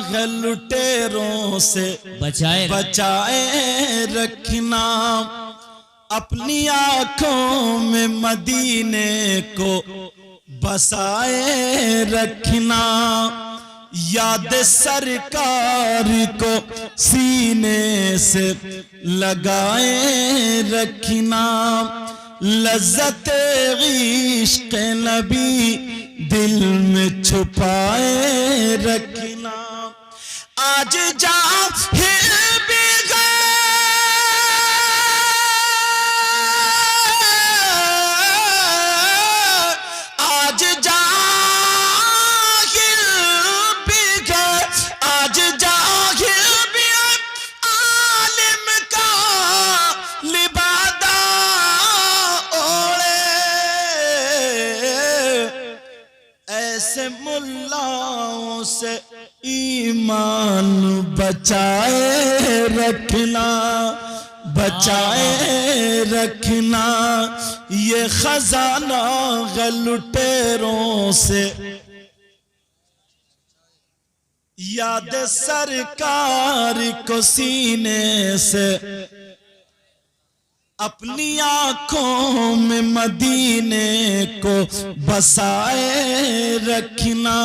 है लुटेरों से बचाए रखना, अपनी आंखों में मदीने को बसाए रखना, याद सरकार को सीने से लगाए रखना, लज्जत इश्क़ नबी दिल में छुपाए रखना। आज जाहिल भी मुल्लाओं से ईमान बचाए रखना, बचाए रखना, ये खजाना है लुटेरों से, याद सरकार को सीने से, अपनी आंखों में मदीने को बसाए रखना,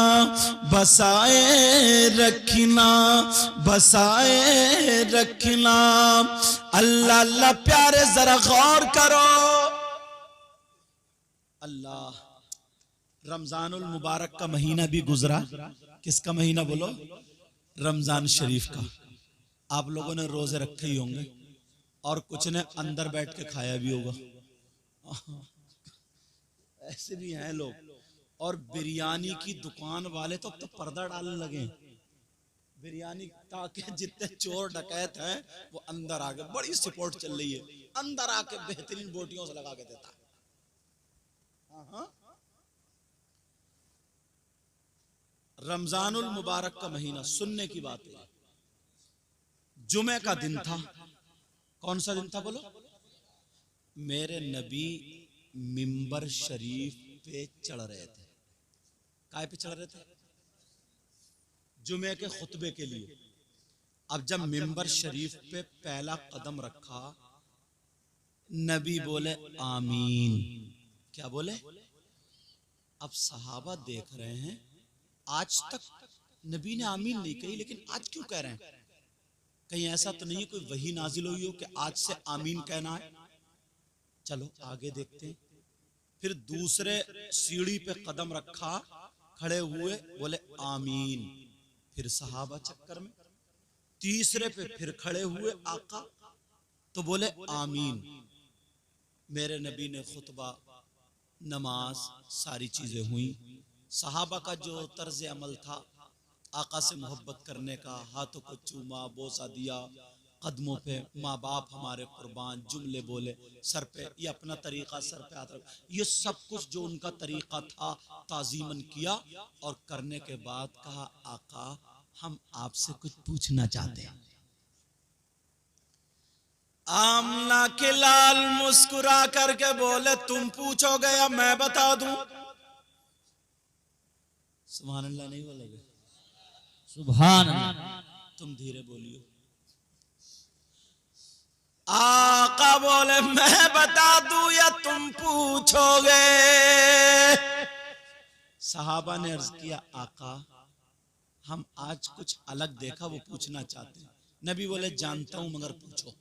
बसाए रखना, बसाए रखना। अल्लाह अल्लाह प्यारे जरा गौर करो। अल्लाह, रमजानुल मुबारक का महीना भी गुजरा। किसका महीना बोलो? रमजान शरीफ का। आप लोगों ने रोजे रखे ही होंगे और कुछ ने अंदर बैठ के खाया भी होगा। ऐसे भी हैं लोग। और बिरयानी की दुकान वाले तो अब तो पर्दा डालने लगे बिरयानी, ताकि जितने चोर डकैत हैं वो अंदर आके, बड़ी सपोर्ट चल रही है, अंदर आके बेहतरीन बोटियों से लगा के देता है। रमजानुल मुबारक का महीना, सुनने की बात है, जुमे का दिन था। कौन सा दिन था बोलो? मेरे नबी मिंबर शरीफ पे चढ़ रहे थे। काय पे चढ़ रहे थे? जुमे के खुतबे के लिए। अब जब मिंबर शरीफ पे पहला कदम रखा, नबी बोले आमीन। क्या बोले? अब सहाबा देख रहे हैं, आज तक नबी ने आमीन नहीं कही, लेकिन आज क्यों कह रहे हैं? कहीं ऐसा तो नहीं है कोई वही नाजिल हुई हो कि आज से आमीन कहना है? चलो आगे देखते हैं। फिर दूसरे सीढ़ी पे कदम रखा, खड़े हुए, बोले आमीन। फिर सहाबा चक्कर में। तीसरे पे फिर खड़े हुए आका, तो बोले आमीन। मेरे नबी ने खुतबा, नमाज, सारी चीजें हुई। सहाबा का जो तर्ज अमल था, आका से मोहब्बत करने का, हाथों को चूमा, बोसा दिया, कदमों पे माँ बाप हमारे कुर्बान, जुमले बोले, सर पे, ये अपना तरीका, सर पे हाथ रख, ये सब कुछ जो उनका तरीका था ताजीमन किया। और करने के बाद कहा, आका हम आपसे कुछ पूछना चाहते हैं। आमना के लाल मुस्कुरा करके बोले, तुम पूछोगे या मैं बता दूं? सुभान अल्लाह नहीं बोलोगे? सुभान अल्लाह। तुम धीरे बोलियो। आका बोले, मैं बता दूं या तुम पूछोगे? सहाबा ने अर्ज किया, आका हम आज कुछ अलग देखा, वो पूछना चाहते हैं। नबी बोले, जानता हूं मगर पूछो।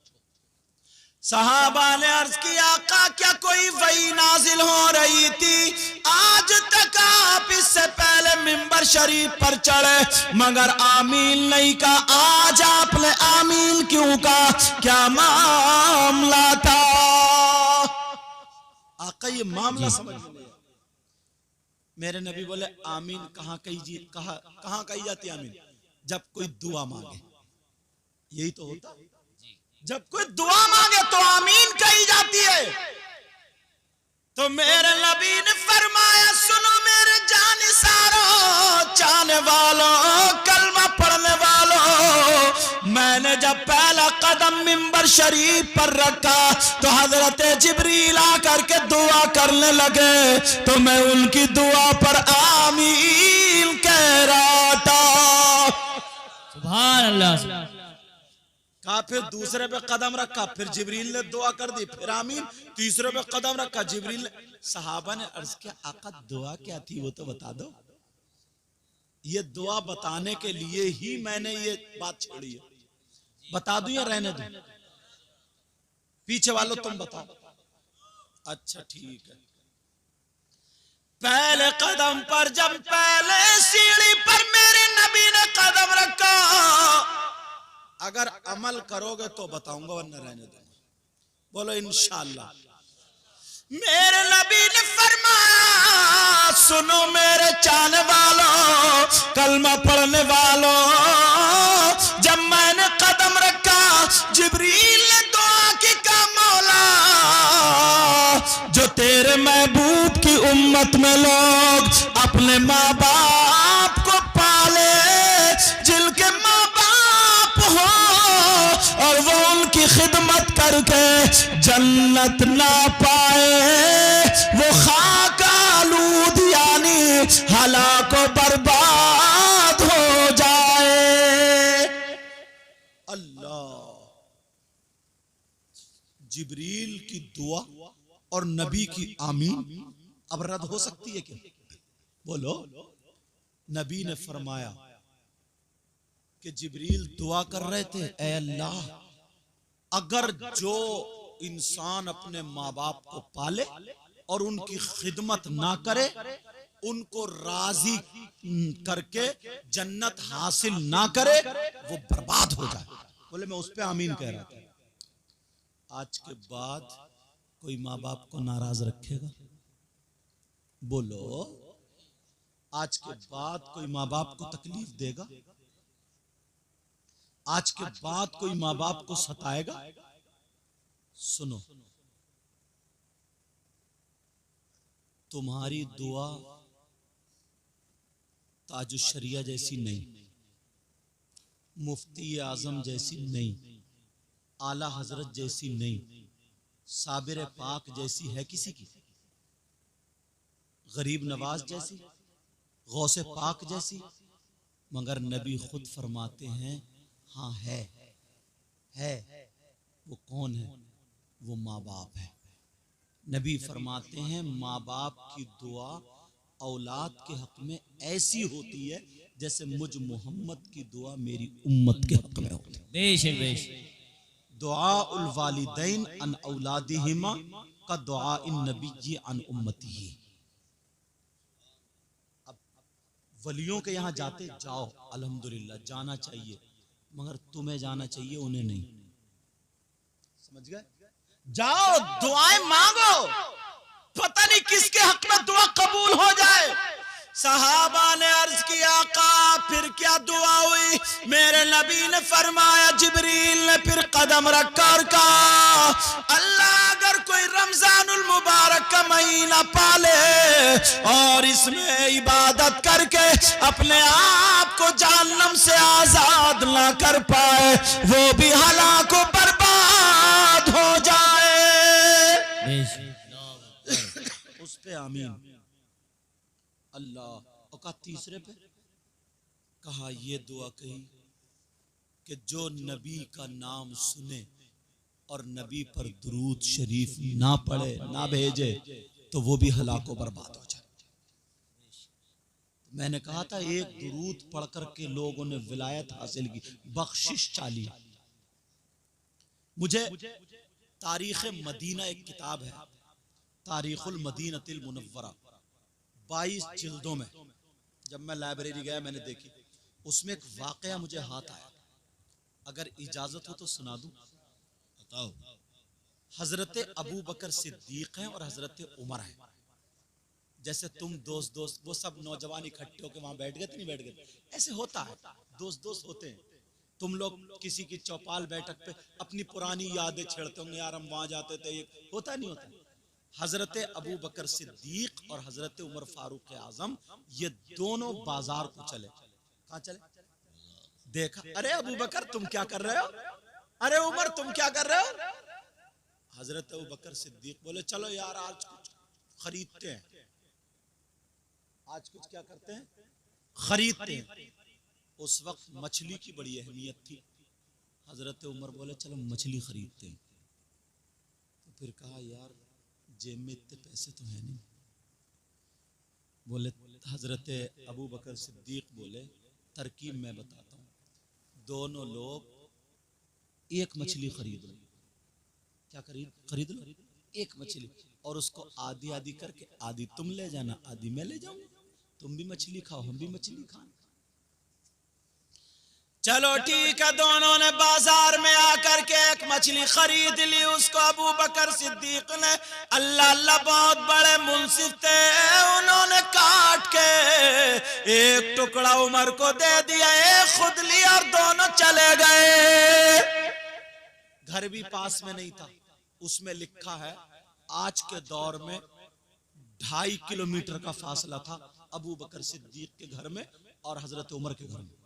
सहाबा ने अर्ज किया, आका क्या कोई वही नाजिल हो रही थी? आज तक आप इससे पहले मिंबर शरीफ पर चढ़े मगर आमीन नहीं कहा, आज आपने आमीन क्यों कहा? क्या मामला था? आका ये मामला समझ में नहीं। मेरे नबी बोले, आमीन कहाँ कही जाती आमीन? जब कोई दुआ मांगे, यही तो होता। जब कोई दुआ मांगे तो आमीन कही जाती है। तो मेरे नबी ने फरमाया, सुनो मेरे जानिसारों, चाहने वालों, कलमा पढ़ने वालों, मैंने जब पहला कदम मिंबर शरीफ पर रखा तो हजरत जिब्रील आकर के दुआ करने लगे, तो मैं उनकी दुआ पर आमीन कह रहा था। सुभान अल्लाह। कहा फिर दूसरे पे कदम रखा, फिर जिब्रील ने दुआ कर दी, फिर आमीन। तीसरे पे कदम रखा, जिब्रील ने, सहाबा ने अर्ज किया आका दुआ क्या थी वो तो बता दो। ये दुआ बताने के लिए ही मैंने ये बात छेड़ी है, बता दूं या रहने दूं? पीछे वालों तुम बताओ। अच्छा ठीक है। पहले कदम पर जब पहले सीढ़ी पर मेरे नबी ने कदम रखा, अगर अमल करोगे तो बताऊंगा वरना रहने दूंगा। बोलो इंशाअल्लाह। मेरे नबी ने फरमाया सुनो मेरे चाहने वालों, कलमा पढ़ने वालों, जब मैंने कदम रखा जिब्रील ने दुआ की का मौला, जो तेरे महबूब की उम्मत में लोग अपने माँ बाप को पाले, जिनके माँ बाप हो और वो उनकी खिदमत करके जन्नत ना पाए, वो खाक आलूद यानी हलाक बर्बाद हो जाए। अल्लाह, जिब्रील की दुआ और नबी की आमीन अब रद्द हो सकती है क्या? बोलो। नबी ने फरमाया कि जिब्रील दुआ कर रहे थे, ऐ अल्लाह अगर जो इंसान अपने माँ बाप को पाले और उनकी खिदमत ना करे, उनको राजी करके जन्नत हासिल ना करे, वो बर्बाद हो जाए। बोले मैं उस पे आमीन कह रहा था। आज के बाद कोई माँ बाप को नाराज रखेगा? बोलो। आज के बाद कोई माँ बाप को तकलीफ देगा? आज के बाद कोई माँ बाप को सताएगा? सुनो, तुम्हारी दुआ ताजुशरिया जैसी नहीं, मुफ्ती आजम जैसी नहीं, आला हजरत जैसी नहीं, साबिर पाक जैसी है किसी की? गरीब नवाज जैसी, गौसे पाक जैसी? मगर नबी खुद फरमाते हैं हाँ है। वो कौन है? वो माँ बाप है। नबी फरमाते हैं माँ बाप की दुआ औलाद के हक में ऐसी होती है जैसे मुझ मोहम्मद की दुआ मेरी उम्मत के हक में होती है। बेशक बेशक। दुआ उल वालिदैन अन औलादिहिमा का दुआ इन नबी अन उम्मती। अब वलियों के यहाँ जाते जाओ, अल्हम्दुलिल्लाह जाना चाहिए, मगर तुम्हें जाना चाहिए, उन्हें नहीं। समझ गए? जाओ दुआएं मांगो, पता नहीं किसके हक में दुआ कबूल हो जाए। सहाबा ने अर्ज किया आका फिर क्या दुआ हुई? मेरे नबी ने फरमाया, जिब्रील ने फिर कदम रखा और कहा अल्लाह अगर कोई रमजानुल मुबारक का महीना पाले और इसमें इबादत करके अपने आप को जहन्नम से आजाद ना कर पाए, वो भी हलाक बर्बाद हो जाए। उस पे आमीन। अल्लाह। और तीसरे पे कहा ये दुआ कही कि जो नबी का नाम सुने और नबी पर दुरूद शरीफ ना पढ़े ना भेजे तो वो भी हलाको बर्बाद हो जाए। मैंने कहा था एक दुरूद पढ़ करके लोगों ने विलायत हासिल की, बख्शिश चाली। मुझे तारीख मदीना एक किताब है, तारीखुल मदीनतिल मुनव्वरा, 22 जिल्दों में, जब मैं लाइब्रेरी गया मैंने देखी, उसमें एक वाकया मुझे हाथ आया, अगर इजाजत हो तो सुना दूं। बताओ। हजरत अबू बकर सिद्दीक हैं और हजरत उमर हैं। जैसे तुम दोस्त वो सब नौजवान इकट्ठे होकर वहां बैठ गए तो नहीं बैठ गए, ऐसे होता है, दोस्त होते हैं। तुम लोग किसी की चौपाल बैठक पे अपनी पुरानी यादें छेड़ते होंगे, यार हम वहां जाते थे, ये होता नहीं होता? हजरत अबू बकर सिद्दीक और हजरत उमर फारूक आजम ये दोनों बाजार को चले। कहां चले? देखा, अरे अबू बकर तुम क्या कर रहे हो, अरे उमर तुम क्या कर रहे हो? हजरत अबू बकर सिद्दीक बोले चलो यार आज कुछ खरीदते हैं। आज कुछ क्या करते हैं? खरीदते हैं। उस वक्त मछली की बड़ी अहमियत थी। हजरत उमर बोले चलो मछली खरीदते हैं। तो फिर कहा यार जेब में इतने पैसे तो है नहीं। बोले हजरत अबू बकर सिद्दीक बोले तरकीब मैं बताता हूँ, दोनों लोग एक मछली खरीद लो। क्या खरीद लो एक मछली, और उसको आधी आधी करके आधी तुम ले जाना आधी मैं ले जाऊंगा, तुम भी मछली खाओ हम भी मछली खाएं। चलो ठीक है, दोनों ने बाजार में आकर के एक मछली खरीद ली। उसको अबू बकर सिद्दीक ने, अल्लाह अल्लाह बहुत बड़े मुंसिफ थे, उन्होंने काट के एक टुकड़ा उमर को दे दिया, एक खुद लिया और दोनों चले गए। घर भी पास में नहीं था। उसमें लिखा है आज के दौर में 2.5 किलोमीटर का फासला था अबू बकर सिद्दीक के घर में और हजरत उमर के घर में।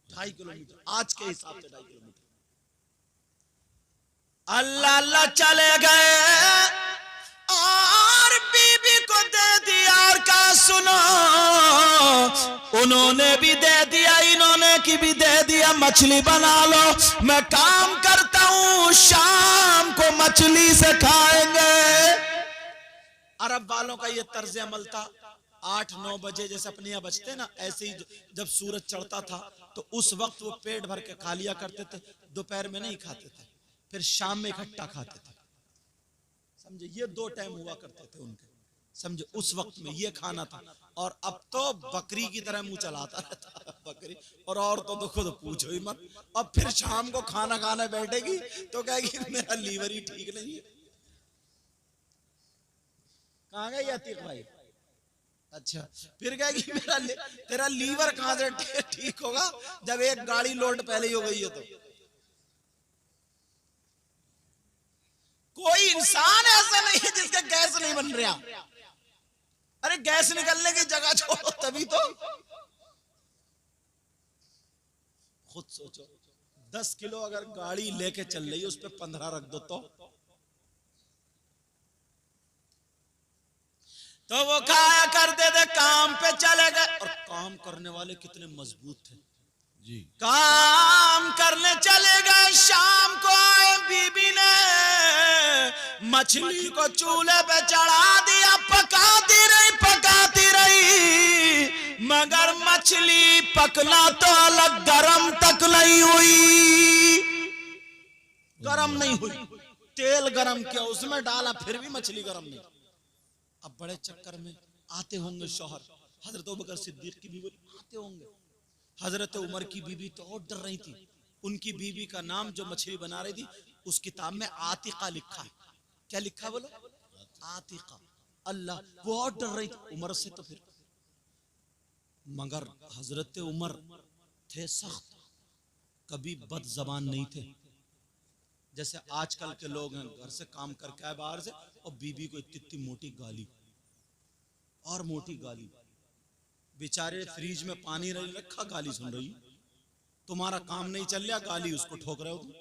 2.5 किलोमीटर, आज के हिसाब से 2.5 किलोमीटर। अल्लाह अल्लाह चले गए और बीबी को दे दिया और कहा सुनो, उन्होंने भी दे दिया इन्होंने की भी दे दिया, मछली बना लो, मैं काम करता हूं, शाम को मछली से खाएंगे। अरब वालों का ये तर्ज अमल था। 8-9 बजे जैसे अपने यहाँ बजते ना, ऐसे ही जब सूरज चढ़ता था तो उस वक्त वो पेट भर के खा लिया करते थे, दोपहर में नहीं खाते थे, फिर शाम में इकट्ठा खाते थे। समझे, ये 2 टाइम हुआ करते थे उनके। समझे, उस वक्त में ये खाना था। और अब तो बकरी की तरह मुंह चलाता रहता बकरी, और औरतों तो खुद पूछो ही मत। अब फिर शाम को खाना खाने बैठेगी तो कहेगी मेरा लीवर ही ठीक नहीं है। कहाँ गए अतीक भाई? अच्छा, फिर कहेगी तेरा लीवर कहां से ठीक होगा जब एक गाड़ी लोड पहले ही हो गई है। तो कोई इंसान ऐसा नहीं है जिसका गैस नहीं बन रहा। अरे गैस निकलने की जगह छोड़ो, तभी तो खुद सोचो 10 किलो अगर गाड़ी लेके चल रही है उस पर 15 रख दो तो वो खाया करते थे, काम पे चले गए। और काम करने वाले कितने मजबूत थे जी। काम करने चले गए, शाम को आए, बीबी ने मछली को चूल्हे पे चढ़ा दिया, पकाती रही, मगर मछली पकना तो अलग, गरम तक नहीं हुई। गरम नहीं हुई, तेल गरम किया उसमें डाला, फिर भी मछली गरम नहीं। अब बड़े चक्कर में आते होंगे शौहर, हजरत अबू बकर सिद्दीक की बीवी आते होंगे। हजरत उमर की बीवी तो और डर रही थी। उनकी बीवी का नाम जो मछली बना रही थी उस किताब में आतिका लिखा है। क्या लिखा बोलो? आतिका। अल्लाह, वो और डर रही थी उमर से। तो फिर मगर हजरत उमर थे सख्त, कभी बद जबान नहीं थे। जैसे आजकल के लोग हैं, घर से काम करके आए बाहर से और बीबी को इतनी मोटी गाली और मोटी गाली, बेचारे फ्रिज में पानी रखा, गाली सुन रही, तुम्हारा काम नहीं चल रहा, गाली उसको ठोक रहे हो तुम।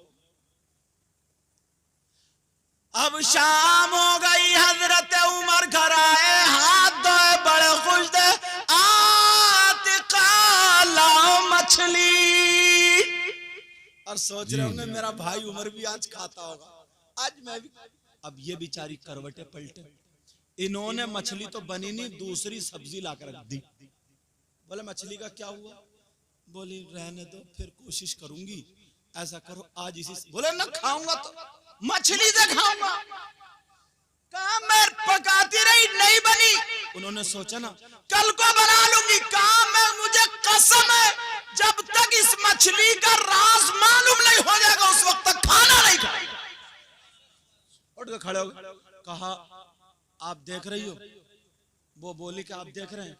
अब शाम हो गई, हजरत उमर घर आए, हाथ धोए, बड़े खुश थे, आतिका लाओ मछली। और सोच रहे होंगे मेरा भाई उमर भी आज खाता होगा, आज मैं भी। अब ये बेचारी करवटे पलटे, इन्होंने मछली तो बनी नहीं, दूसरी सब्जी लाकर रख दी। बोले मछली का क्या हुआ? बोली रहने दो, फिर कोशिश करूंगी। ऐसा करो आज इसी। बोले ना खाऊंगा तो मछली से खाऊंगा। कहा मैं पकाती रही, नहीं बनी। उन्होंने सोचा ना कल को बना लूंगी। कहा मैं, मुझे कसम है जब तक इस मछली का राज मालूम नहीं हो जाएगा उस वक्त तक खाना नहीं खाएगा। उठ के खड़े हो गए। कहा आप देख रही हो? वो बोली कि आप देख रहे हैं,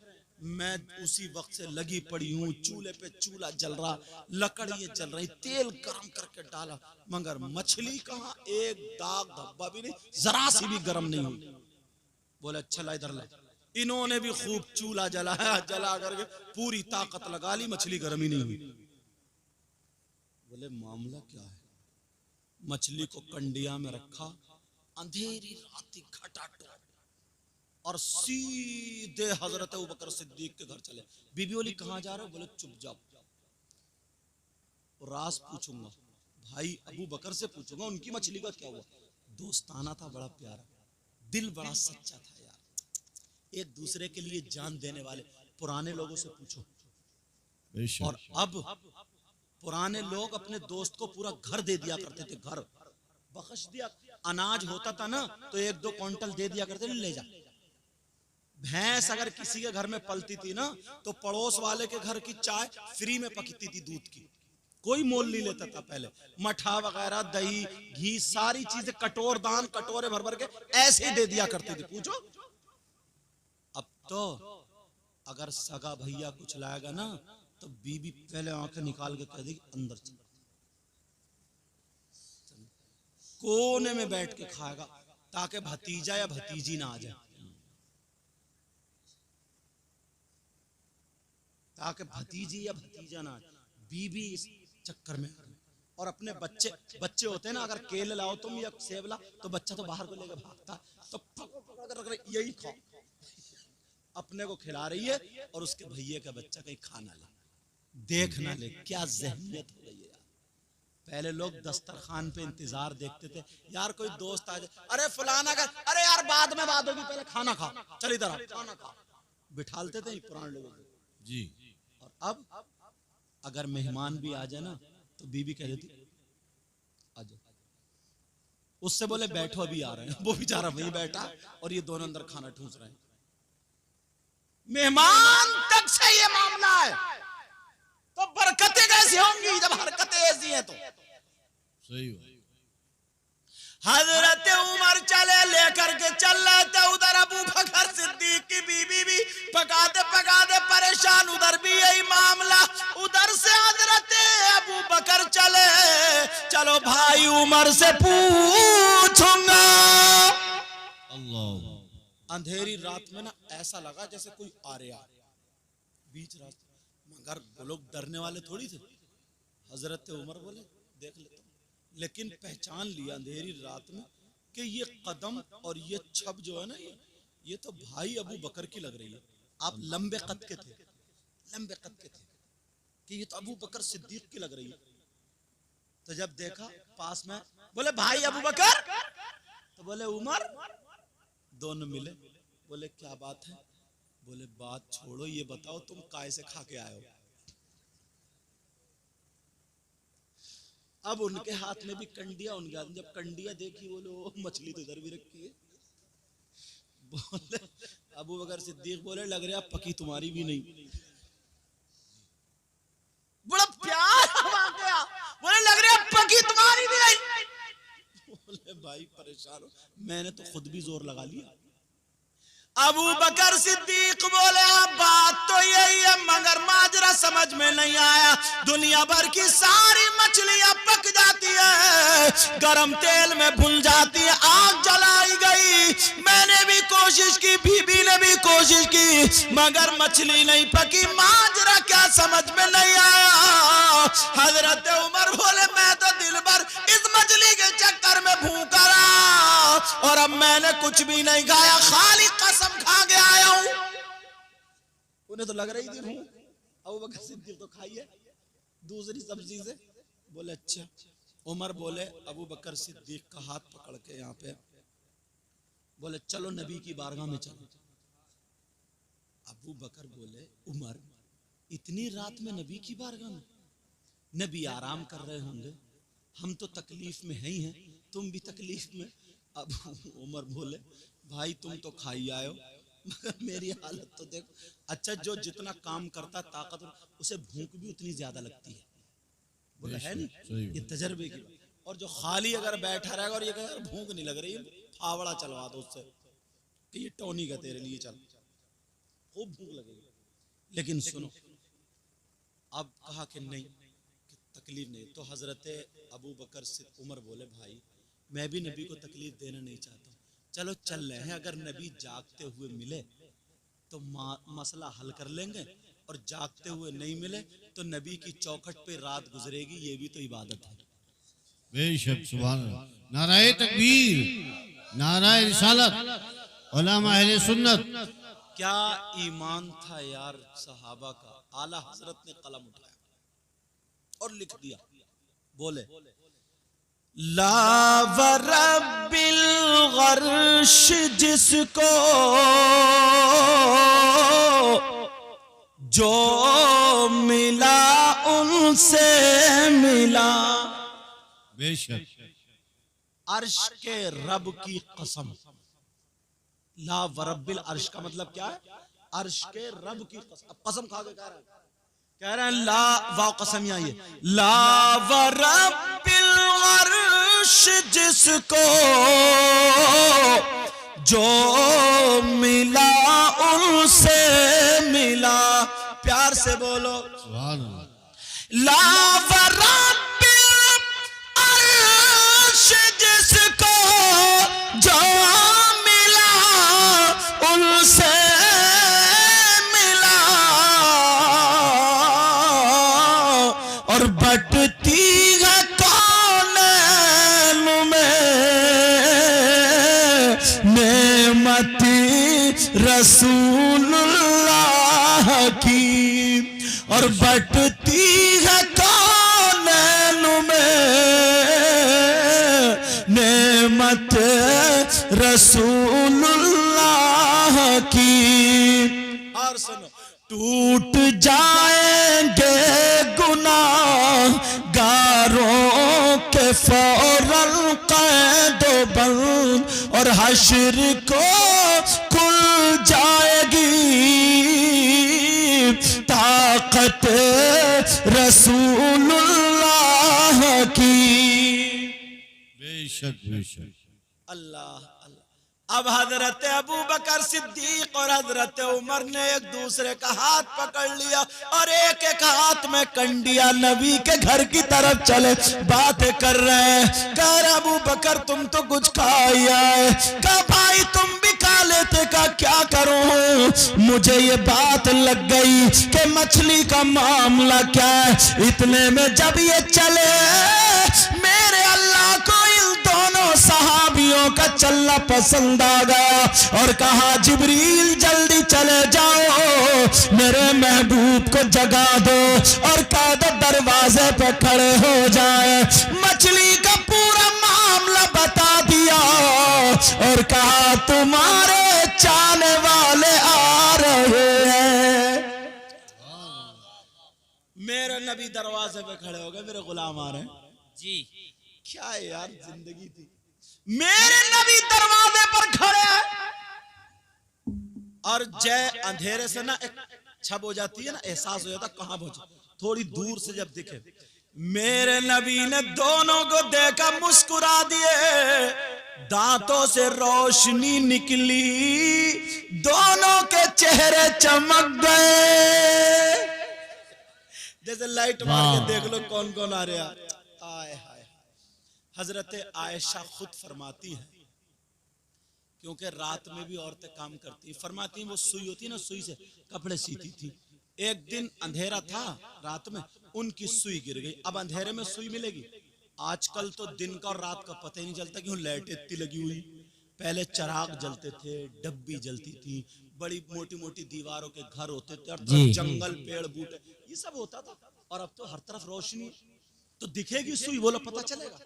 मैं उसी वक्त से लगी पड़ी हूँ, चूल्हे पे चूल्हा जल रहा, लकड़ ये जल रही, तेल गरम करके डाला, मगर मछली कहाँ, एक दाग धब्बा भी नहीं, जरा सी भी गरम नहीं हुई। बोले अच्छा ला इधर ला। इन्होंने भी खूब चूल्हा जलाया, जला करके पूरी ताकत लगा ली, मछली गरम ही नहीं हुई। बोले मामला क्या है? मछली को कंडिया में रखा, अंधेरी रात खटाटो, और सीधे हजरत अबू बकर सिद्दीक के घर चले। बीबी बोली कहाँ जा रहे हो? बोले चुप जाओ, राज पूछूंगा, भाई अबू बकर से पूछूंगा उनकी मछली का क्या हुआ। दोस्ताना था, बड़ा प्यारा, दिल बड़ा सच्चा था यार, एक दूसरे के लिए जान देने वाले। पुराने लोगों से पूछो। और अब पुराने लोग अपने दोस्त को पूरा घर दे दिया करते थे, घर बख्श दिया। अनाज होता था ना तो 1-2 क्विंटल दे दिया करते, ले जा। भैंस अगर किसी के घर में पलती थी ना तो पड़ोस वाले के घर की चाय फ्री में पकती थी, दूध की, कोई मोल नहीं लेता था पहले। मठा वगैरह, दही, घी, सारी चीजें कटोर दान, कटोरे भर भर के ऐसे ही दे दिया करती थी। पूछो। अब तो अगर सगा भैया कुछ लाएगा ना तो बीबी पहले आंखें निकाल के कह देगी अंदर चल, कोने में बैठ के खाएगा ताकि भतीजा या भतीजी ना आ जाए, ताकि भतीजी या भतीजा ना आ जाए। बीबी इस चक्कर में। और अपने बच्चे होते हैं ना, अगर केले लाओ तुम या सेब ला तो बच्चा तो बाहर को लेकर भागता, तो पकड़ कर रख रहे, यही खाओ। अपने को खिला रही है और उसके भैये का बच्चा कहीं खाना ले, देख ना ले। क्या ज़हनियत हो गई है यार। पहले लोग दस्तरखान पे इंतजार देखते थे, यार कोई दोस्त आ जाए, अरे फलाना का, अरे यार बाद में बात होगी, पहले खाना खा, चल इधर आ, खाना खा, बिठालते थे पुराने लोगों को जी। और अब अगर मेहमान भी आ जाए ना तो बीबी कह देती आ जाओ, उससे बोले बैठो अभी आ रहे हैं, वो बेचारा वहीं बैठा और ये दोनों अंदर खाना ठूस रहे हैं। मेहमान तक से ये मामला है, तो बरकतें कैसी होंगी जब हरकतें ऐसी हैं। तो सही हो। हजरत उमर चले लेकर के चल रहे थे, उधर अबू बकर सिद्दीक की बीबी भी पकाते पकाते परेशान, उधर भी यही मामला। उधर से हजरत अबू बकर चले, चलो भाई उमर से पूछूंगा। अल्लाह। अंधेरी रात में ना ऐसा लगा जैसे कोई आ रहा बीच रास्ते, मगर वो लोग डरने वाले थोड़ी थे। हजरत उमर बोले देख लेता हूं, लेकिन पहचान लिया अंधेरी रात में कि ये कदम और ये छब जो है ना, ये तो भाई अबू बकर की लग रही है। आप लंबे कद के थे, लंबे कद के थे, कि ये तो अबू बकर सिद्दीक की लग रही है। तो जब देखा पास में, बोले भाई अबू बकर, तो बोले उमर। दोनों मिले, बोले क्या बात है? बोले बात छोड़ो, ये बताओ तुम काय से खा के आए हो? अब उनके हाथ में भी कंडिया, उनके हाथ में जब कंडिया देखी, बोले मछली तो इधर भी रखी है। बोले अबू बकर सिद्दीक बोले लग रहा पकी तुम्हारी भी नहीं। बड़ा प्यार आ गया, बोले लग रहा पकी तुम्हारी भी नहीं। बोले भाई परेशान हो, मैंने तो खुद भी जोर लगा लिया। अबू बकर सिद्दीक बोले बात तो यही है, मगर माजरा समझ में नहीं आया। दुनिया भर की सारी मछलियां पक जाती है, गरम तेल में भुन जाती है, आग जलाई गई। मैंने भी कोशिश की, बीबी ने भी कोशिश की, मगर मछली नहीं पकी। माजरा क्या समझ में नहीं आया। हजरत उमर बोले मैं तो दिल भर इस मछली के चक्कर में भूखा रहा और अब मैंने कुछ भी नहीं खाया, खाली कसम खा के आया हूं। उन्हें तो लग रही थी भूख, अबू बकर सिद्दीक तो खाई है दूसरी सब्जी से। बोले अच्छा। उमर बोले अबू बकर सिद्दीक का हाथ पकड़ के यहाँ पे, बोले चलो नबी की बारगाह में चलो। अबू बकर बोले उमर इतनी रात में नबी की बारगाह में? नबी आराम कर रहे होंगे, हम तो तकलीफ में ही हैं, तुम भी तकलीफ में। अब उमर बोले भाई तुम तो खाई आए हो, मगर मेरी हालत तो देखो। अच्छा जो जितना काम करता ताकत, उसे भूख भी उतनी ज्यादा लगती है। बोले है नहीं, ये तजर्बे की। और जो खाली अगर बैठा रहेगा और ये कहे भूख नहीं लग रही, फावड़ा चलवा दो उससे कि ये टोनी का तेरे लिए चल, खूब भूख लगेगी। लेकिन सुनो, अब कहा कि नहीं, कि तकलीफ नहीं। तो हजरत अबू बकर से उमर बोले भाई मैं भी नबी को तकलीफ देना नहीं चाहता, चलो चल रहे हैं, अगर नबी जागते हुए मिले तो मसला हल कर लेंगे, और जागते हुए नहीं मिले तो नबी की चौखट पे रात गुजरेगी, ये भी तो इबादत है। बेशक सुभान अल्लाह। नाराए तकबीर, नाराए रिसालत। उलमा अहले सुन्नत। क्या ईमान था यार सहाबा का। आला हजरत ने कलम उठाया और लिख दिया, बोले ला वरब्बिल गर्श जिसको जो मिला उनसे मिला। बेशक अर्श के रब की कसम। ला वरब्बिल अर्श का मतलब क्या है? अर्श के रब की कसम। अब कसम खा के कह रहे हैं ला वाव कसम आई है। ला वरब्बिल अर्श जिसको जो मिला उनसे मिला। प्यार से बोलो सुभान अल्लाह। ला वरब्बिल अर्श जिसको जो मिला उनसे मिला। और बटती है कौनैन में नेमती रसूलुल्लाह की। और बटती है कौनैन में नेमत रसूलुल्लाह की। और सुनो, टूट जाएंगे गुनाहगारों के फौरन कैद बंद। और हश्र को खुल जाएगी ताकत रसूलुल्लाह की। बेशक बेशक। अल्लाह अल्लाह। अब हजरत अबू बकर सिद्दीक और हजरत उमर ने एक दूसरे का हाथ पकड़ लिया और एक एक हाथ में कंडिया नबी के घर की तरफ चले बातें कर रहे हैं। कह अबू बकर तुम तो कुछ खा ही आए। कहा भाई तुम भी खा लेते। का क्या करूं, मुझे ये बात लग गई कि मछली का मामला क्या है। इतने में जब ये चले मेरे अल्लाह को इन दोनों सहाबियों का चलना पसंद आ गया और कहा जिब्रील जल्दी चले जाओ मेरे महबूब को जगा दो और कह दो दरवाजे पे खड़े हो जाए। मछली का पूरा मामला बता दिया और कहा तुम्हारे चाहने वाले आ रहे हैं। मेरे नबी दरवाजे पे खड़े हो गए, मेरे गुलाम आ रहे हैं जी। क्या है यार जिंदगी थी। मेरे नबी दरवाजे पर खड़े हैं और जय अंधेरे से ना एक छब हो जाती है ना, एहसास हो जाता कहां पहुंचे। थोड़ी दूर से जब दिखे मेरे नबी ने दोनों को देखा, मुस्कुरा दिए, दांतों से रोशनी निकली, दोनों के चेहरे चमक गए। जैसे लाइट मार के देख लो कौन कौन आ रहा। आए हाय। हजरत आयशा खुद फरमाती है, क्योंकि रात में भी औरतें काम करती, फरमाती हैं वो सुई होती है ना, सुई से कपड़े सीती थी। एक दिन अंधेरा था रात में, उनकी सुई गिर गई। अब अंधेरे में सुई मिलेगी? आजकल तो दिन का और रात का पता ही नहीं चलता, क्यों लाइट इतनी लगी हुई। पहले चराग जलते थे, डब्बी जलती थी, बड़ी मोटी मोटी दीवारों के घर होते थे, हर तरफ जंगल पेड़ बूटे ये सब होता था। और अब तो हर तरफ रोशनी, तो दिखेगी सुई, बोलो पता चलेगा।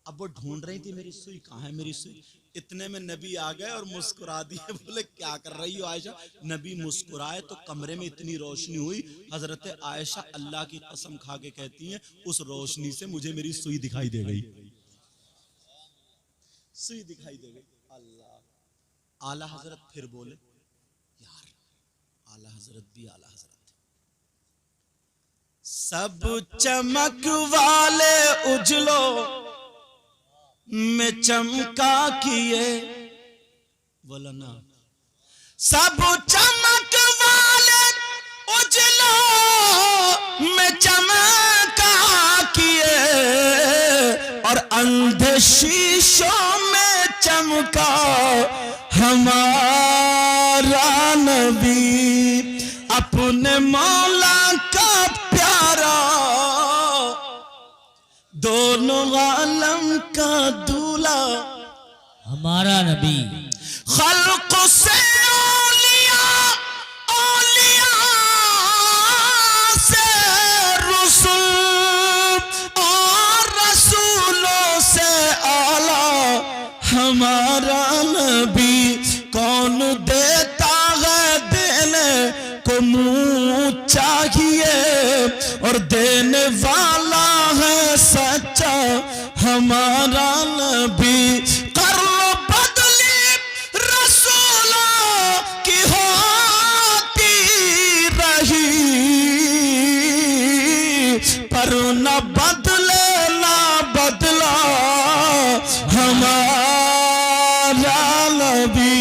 अब वो ढूंढ रही थी मेरी सुई कहाँ है, मेरी सुई। इतने में नबी आ गए और मुस्कुरा दिए। बोले क्या कर रही हो आयशा? नबी मुस्कुराए तो कमरे में इतनी रोशनी हुई। हजरत आयशा अल्लाह की कसम खा के कहती हैं उस रोशनी से मुझे मेरी सुई दिखाई दे गई, सुई दिखाई दे गई। अल्लाह। आला हजरत फिर बोले यार आला हजरत भी आला हजरत थे। सब चमक वाले उजलो में चमका किए, बोला ना। सब चमक वाले उजलों में चमका किए और अंधे शीशों में चमका हमारा नबी, अपने मौला का प्यारा, दोनों आलम का दूल्हा हमारा नबी। खल्क से औलिया, औलिया से रसूल, और रसूलों से आला हमारा नबी। कौन देता है देने को मुंह चाहिए, और देने वाला है सच्चा हमारा नबी। कर लो बदली रसूलों की होती रही, पर न बदले ना बदला हमारा नबी।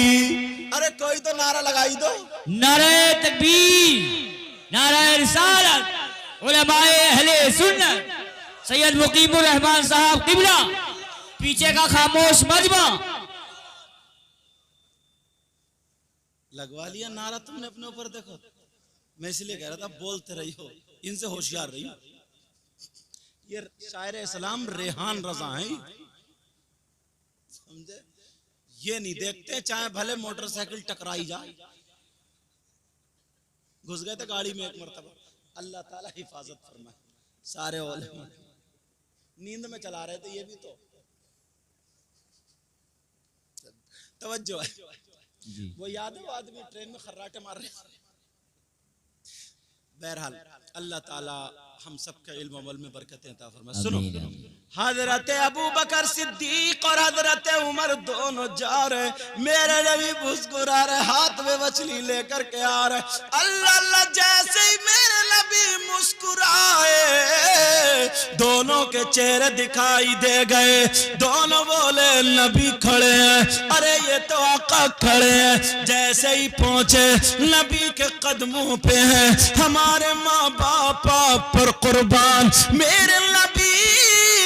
अरे कोई तो नारा लगाई दो। नारे तकबीर, नारे रिसालत, उलमाए अहले सुन्नत, सैयद मुकीमुर रहमान साहब किबला, पीछे का खामोश मजमा। लगवा लिया नारा तुमने अपने ऊपर। देखो मैं इसलिए कह रहा था बोलते रही हो, इनसे होशियार रही हो। ये शायर इस्लाम रेहान रजा है, समझे? ये नहीं देखते चाहे भले मोटरसाइकिल टकराई जाए। घुस गए थे गाड़ी में एक मरतबा, अल्लाह ताला हिफाजत फरमाए। सारे उलेमा नींद में चला रहे थे, ये भी तो तवज्जो है। वो याद है वो आदमी ट्रेन में खर्राटे मार रहे। बहरहाल अल्लाह ताला हम सबके इल्म अमल में बरकतें अता फरमाए। सुनो, हजरत अबू बकर सिद्दीक और हजरत उमर दोनों जा रहे, मेरे नबी मुस्कुरा रहे, हाथ में मछली लेकर के आ रहे। अल्लाह अल्लाह, जैसे ही मेरे नबी मुस्कुराए दोनों के चेहरे दिखाई दे गए। दोनों बोले नबी खड़े हैं, अरे ये तो आका खड़े हैं। जैसे ही पहुंचे नबी के कदमों पे हैं हमारे माँ बाप पर कुर्बान। मेरे नबी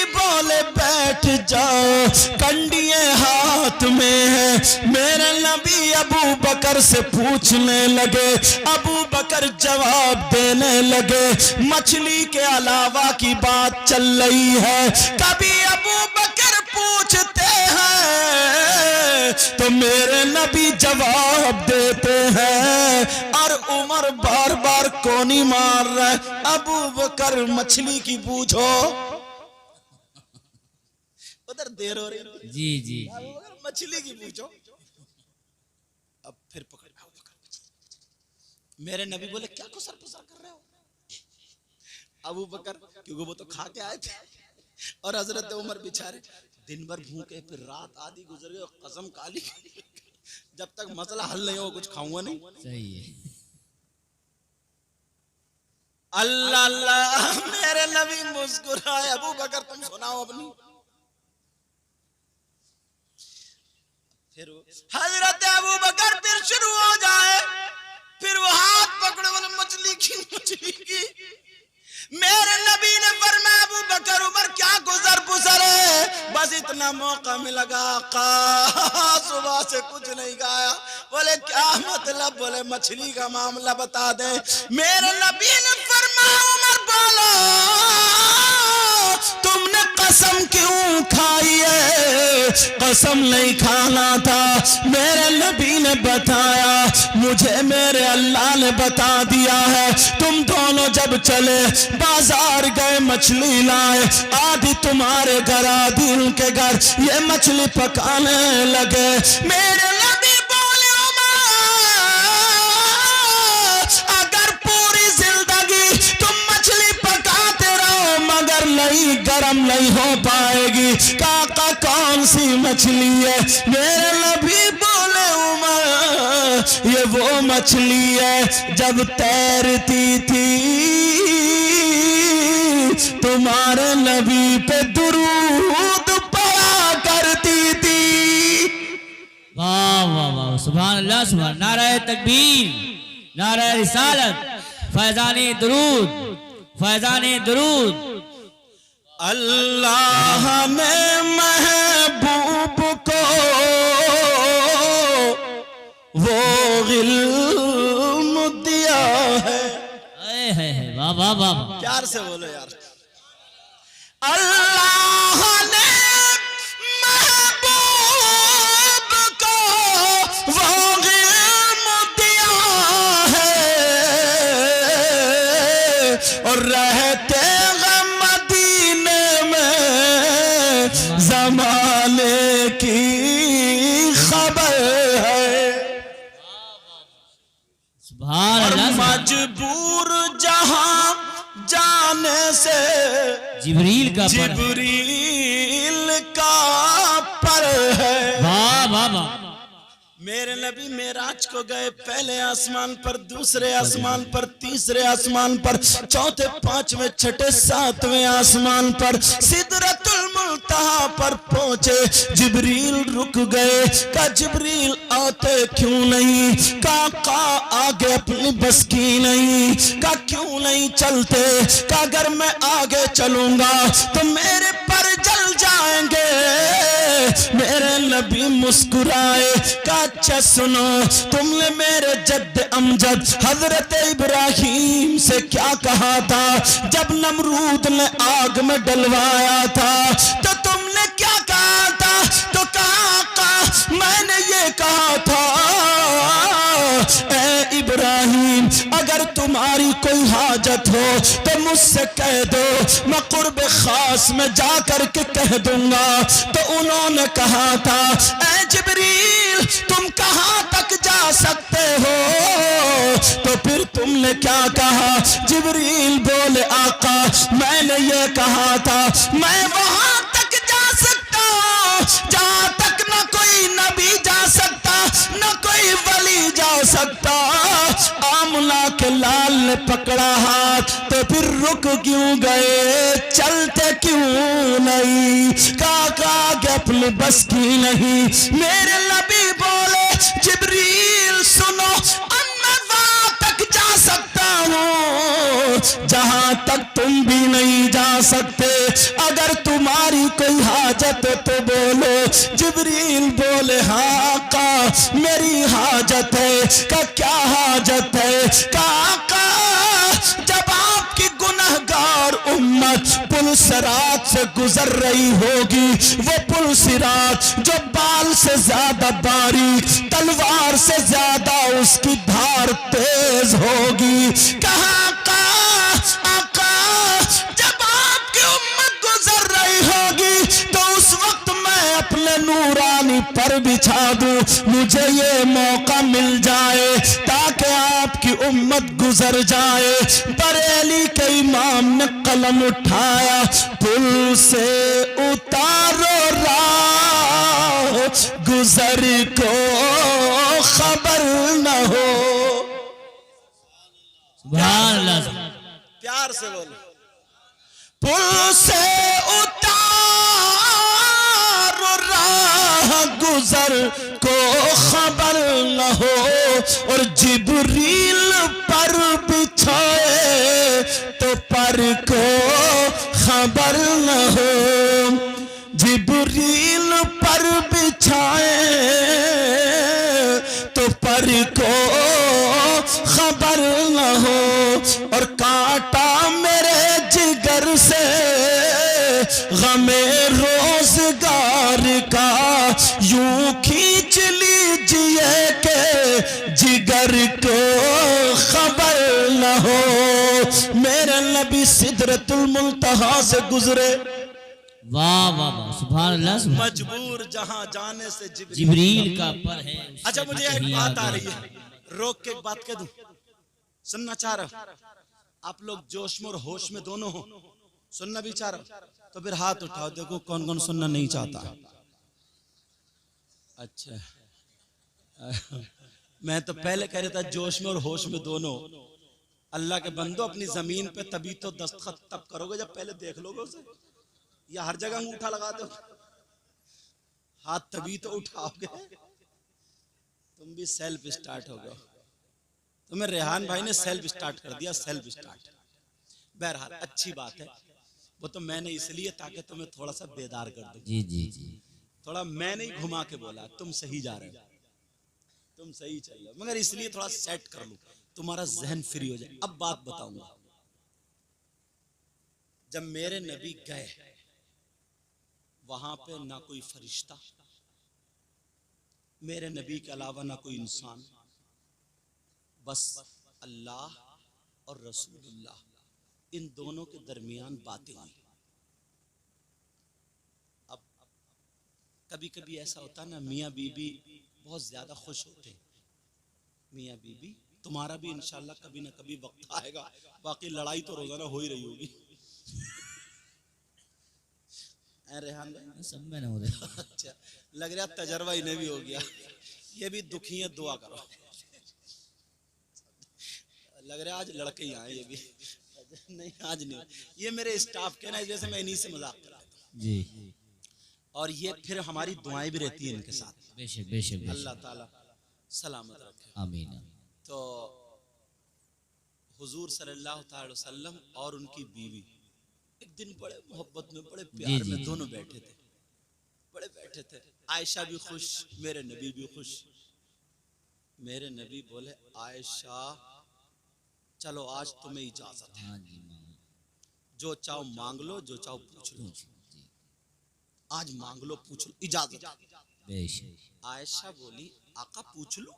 बोले बैठ जाओ, कंडिये हाथ में है। मेरे नबी अबू बकर से पूछने लगे, अबू बकर जवाब देने लगे। मछली के अलावा की बात चल रही है। कभी अबू बकर पूछते हैं तो मेरे नबी जवाब देते हैं, और उमर बार बार कोनी मार रहा है। अबू बकर मछली की पूछो, उधर देर हो रही जी जी, मछली की पूछो। अब फिर पकड़ मेरे नबी बोले क्या कुसर पुसर कर रहे हो? अबू बकर क्योंकि वो तो खा के आए थे, और हजरत उमर बेचारे दिन भर भूखे, फिर रात आधी गुजर गई, कसम काली जब तक मसला हल नहीं हो कुछ खाऊंगा नहीं। सही है। अल्लाह अल्लाह, मेरे नबी मुस्कुराए। अबू बकर तुम सुनाओ अपनी। फिर हजरत अबू बकर फिर शुरू हो जाए, फिर वो हाथ पकड़े बोले मछली की। मेरे नबी ने फरमाया अबू बकर उमर क्या गुजर पुसर है? बस इतना मौका मिलेगा, सुबह से कुछ नहीं गाया। बोले क्या मतलब? बोले मछली का मामला बता दे। मेरे नबी ने फरमाया उमर बोलो तुमने कसम क्यों खाई है? कसम नहीं खाना था। मेरे नबी ने बताया, मुझे मेरे अल्लाह ने बता दिया है। तुम दोनों जब चले बाजार गए, मछली लाए, आधी तुम्हारे घर आधी उनके घर, ये मछली पकाने लगे। मेरे नबी बोले अगर पूरी जिंदगी तुम मछली पकाते रहो मगर नहीं गर्म नहीं हो पाएगी। काका कौन सी मछली है? मेरे नबी बोले उमर ये वो मछली है जब तैरती थी तुम्हारे नबी पे दुरूद पढ़ा करती थी। वाह वाह वाह, सुभान अल्लाह, सुभान। नाराए तकबीर, नाराए रिसालत, फैजाने दुरूद, फैजाने दुरूद। अल्लाह ने महबूब को वो इल्म दिया है। वाह वाह वाह, प्यार से बोलो यार। अल्लाह ने महबूब को जाने से जिब्रील का पर है। जिब्रील का पर है। वाह वाह वाह। मेरे नबी मेराज को गए, पहले आसमान पर, दूसरे आसमान पर, तीसरे आसमान पर, चौथे, पांचवें, छठे, सातवें आसमान पर सिदरतुल मुंतहा पर पहुंचे। जिब्रील रुक गए। का जिब्रील आते क्यों नहीं? का आगे अपनी बस की नहीं? का क्यों नहीं चलते? का अगर मैं आगे चलूंगा तो मेरे पर जल जाएंगे। मेरे नबी मुस्कुराए। का अच्छा सुनो, तुमने मेरे जद्द अमजद हजरत इब्राहिम से क्या कहा था जब नमरूद ने आग में डलवाया था? तो तुमने क्या कहा था? तो कहा मैंने ये कहा था, ए इब्राहिम अगर तुम्हारी कोई हाजत हो तो मुझसे कह दो, मैं कुर्ब खास में जाकर के कह दूंगा। तो उन्होंने कहा था, ए जिब्रील तुम कहां तक जा सकते हो? तो फिर तुमने क्या कहा? जिब्रील बोले आका मैंने ये कहा था मैं वहां तक जा सकता हूं जहां तक न कोई नबी जा सकता, न कोई वली जा सकता। आमना के लाल ने पकड़ा हाथ, तो फिर रुक क्यों गए? चलते क्यों नहीं? काका के अपनी बस की नहीं। मेरे नबी बोले जिब्रील सुनो, मैं वहां तक जा सकता हूं जहां तक तुम भी नहीं जा सकते। अगर तुम्हारी कोई हाजत है तो बोलो। जिब्रील बोले हाँ का मेरी हाजत है। का क्या हाजत है? का जब आपकी गुनहगार उम्मत पुल सिरात से गुजर रही होगी, वो पुल सिरात जो बाल से ज्यादा बारीक, तलवार से ज्यादा उसकी धार तेज होगी। कहाँ का आका जब आपकी उम्मत गुजर रही होगी तो उस वक्त मैं अपने नूरानी पर बिछा दूं, मुझे ये मौका मिल जाए ताकि आपकी उम्मत गुजर जाए। बरेली के इमाम ने कलम उठाया, पुल से उतारो राह गुजर को खबर न हो। सुभान अल्लाह। प्यार से बोलो। पुल से उतारो राह गुजर को खबर न हो, और जिब्रील पर बिछाए तो पर को खबर न हो। जिब्रील पर बिछाए तो पर को खबर न हो, और कांटा मेरे जिगर से गमे रोजगार का यूं खींच लीजिए के जिगर को खबर न हो। मेरे नबी सिदरतुल मुंतहा से गुजरे। वाह वाह वाह। सुभान अल्लाह। सुभान मजबूर जहां जाने से जिब्रील का पर है। अच्छा मुझे एक बात आ रही है, रोक के एक बात कह दूं, सुनना चाह रहा आप लोग जोश में और होश में दोनों हो? सुनना भी चाह रहा तो फिर हाथ उठाओ, देखो कौन कौन सुनना नहीं चाहता। अच्छा मैं तो पहले कह रहा था जोश में और होश में दोनों। अल्लाह के बंदो अपनी जमीन पे तभी तो दस्तखत तब करोगे जब पहले देख लोगे उसे, या हर जगह अंगूठा लगा दो। हाथ तभी तो उठाओगे। तुम भी सेल्फ स्टार्ट हो गए। तुम्हें रेहान भाई ने सेल्फ स्टार्ट कर दिया, सेल्फ स्टार्ट। बहरहाल अच्छी बात है, वो तो मैंने इसलिए ताकि तुम्हें थोड़ा सा बेदार कर दूं। जी जी जी। थोड़ा मैंने ही घुमा के बोला तुम सही जा रहे हो, तुम सही चल रहे हो, मगर इसलिए थोड़ा सेट कर लूं, तुम्हारा जहन फ्री हो जाए। अब बात बताऊंगा। जब मेरे नबी गए वहां पे ना कोई फरिश्ता, मेरे नबी के अलावा ना कोई इंसान, बस अल्लाह और रसूलुल्लाह, इन दोनों के दरमियान बातें हुई। अब कभी कभी ऐसा होता है ना, मियाँ बीबी बहुत ज्यादा खुश होते हैं। मियाँ बीबी, तुम्हारा भी इंशाल्लाह कभी ना कभी वक्त आएगा, बाकी लड़ाई तो रोजाना हो ही रही होगी। रेहान भाई? सब में ना हो रहे। अच्छा, लग रहा तजर्बा इन्हें भी हो गया। ये भी दुखी है, दुआ करो। लग रहा है आज लड़के ही आए ये भी। नहीं आज नहीं, ये मेरे स्टाफ के ना, जैसे मैं इन्हीं से मजाक कर रहा था। जी, और ये फिर हमारी दुआएं भी रहती हैं इनके साथ। बेशक बेशक अल्लाह बेशक। ताला सलामत रखे। आमीन। तो हुजूर सल्लल्लाहु अलैहि वसल्लम और उनकी बीवी एक दिन बड़े मोहब्बत में, बड़े प्यार जी, में जी। दोनों बैठे थे, बड़े बैठे थे। आयशा भी खुश, मेरे नबी भी खुश। मेरे नबी बोले, आयशा चलो आज तुम्हें इजाजत है, हाँ जी मामा। जो चाहो मांग लो, जो चाहो पूछ लो। जी, आज मांग लो, पूछ लो, इजाजत है। बेशक। आयशा बोली, आका पूछ लो।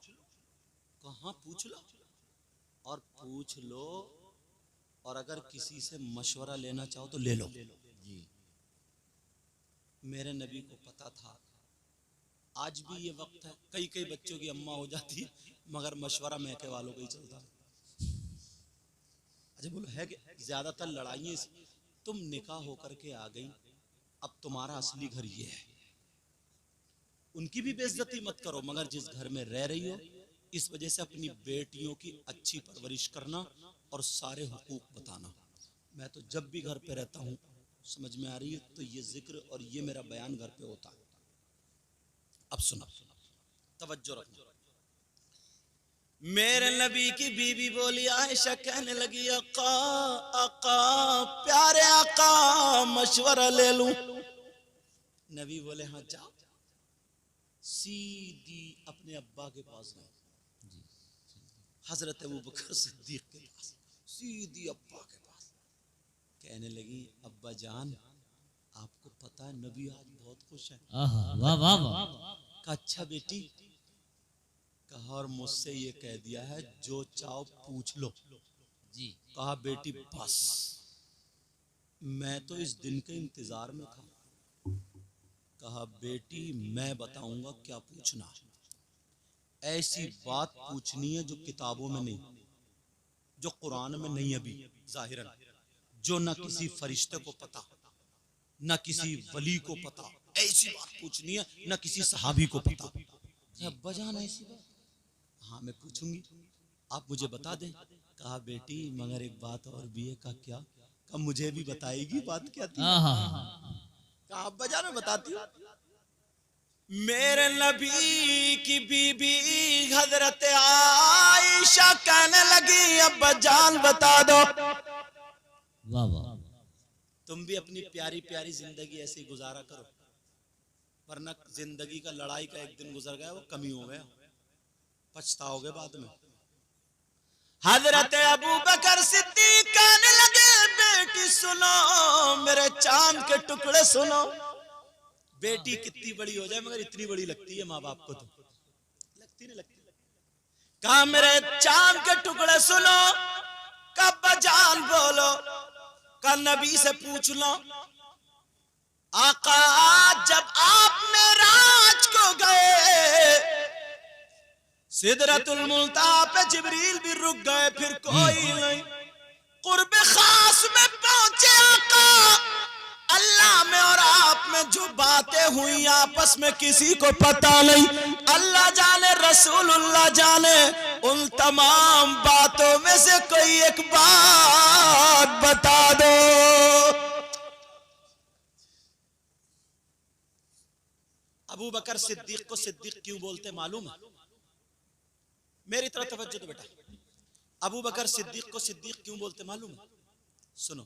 कहाँ पूछ लो? और पूछ लो, और अगर किसी से मशवरा लेना चाहो तो ले लो। जी, मेरे नबी को पता था आज भी ये वक्त है, कई कई बच्चों की अम्मा हो जाती मगर मशवरा मैके वालों को ही चलता। अच्छा बोलो है कि ज्यादातर लड़ाइयाँ तुम निकाह होकर के आ गई, अब तुम्हारा असली घर ये है। उनकी भी बेइज्जती मत करो, मगर जिस घर में रह रही हो इस वजह से अपनी बेटियों की अच्छी परवरिश करना और सारे हुकूक बताना। मैं तो जब भी घर पे रहता हूँ, समझ में आ रही है, तो ये जिक्र और ये मेरा बयान घर पे होता है। अब सुनो, तवज्जो रखना। मेरे नबी की बीवी बोली, आयशा कहने लगी, आका आका प्यारे आका मशवरा ले लूं? नबी बोले, हाँ जाओ। सीधी अपने अब्बा के पास गए, हजरत अबू बकर सिद्दीक के पास, सीधी अब्बा के पास। कहने लगी, अब्बा जान आपको पता है नबी आज बहुत खुश है। आहा, वाह वाह वाह। कहा अच्छा बेटी, कहा और मुझसे ये कह दिया है जो चाहो पूछ लो। जी, कहा बेटी बस, मैं तो इस दिन के इंतजार में था। कहा बेटी मैं बताऊंगा क्या पूछना है। ऐसी बात पूछनी है जो किताबों में नहीं, जो कुरान में नहीं, अभी जाहिरन, जो न किसी फरिश्ते को पता, न किसी वली को पता। ऐसी बात पूछनी है, न किसी सहाबी को पता। अब्बा जान ऐसी बात? हाँ मैं पूछूंगी, आप मुझे बता दें। कहा बेटी मगर एक बात और भी है। कहा क्या? कहा मुझे भी बताएगी। बात क्या थी? आहा, कहा अब्बा जान मैं बताती हूँ। मेरे नबी की बीबी हजरत आयशा कहने लगी, अब्बा जान बता दो। वाह वाह। तुम भी अपनी प्यारी प्यारी जिंदगी ऐसे ही गुजारा करो, वरना जिंदगी का लड़ाई का एक दिन गुजर गया, वो कमी हो गया, पछताओगे बाद में। हजरत अबू बकर सिद्दीक कहने लगे, बेटी सुनो, मेरे चांद के टुकड़े सुनो। बेटी कितनी बड़ी हो जाए मगर इतनी बड़ी लगती है माँ बाप को, तो लगती नहीं लगती। कहा मेरे चांद के टुकड़े सुनो। कब जान बोलो? का नबी से पूछ लो। आका जब आप मेराज को गए, सिदरतुल मुंतहा पे जिब्रील भी रुक गए, फिर कोई नहीं। कुर्ब खास में पहुंचे आका, अल्लाह में और आप में जो बातें हुई आपस में किसी को पता नहीं। अल्लाह जाने, रसूलुल्लाह जाने। उन तमाम बातों में से कोई एक बात बता दो। अबू बकर सिद्दीक को सिद्दीक क्यों बोलते मालूम है? मेरी तरफ तवज्जो दो बेटा। अबू बकर सिद्दीक को सिद्दीक क्यों बोलते मालूम है? सुनो,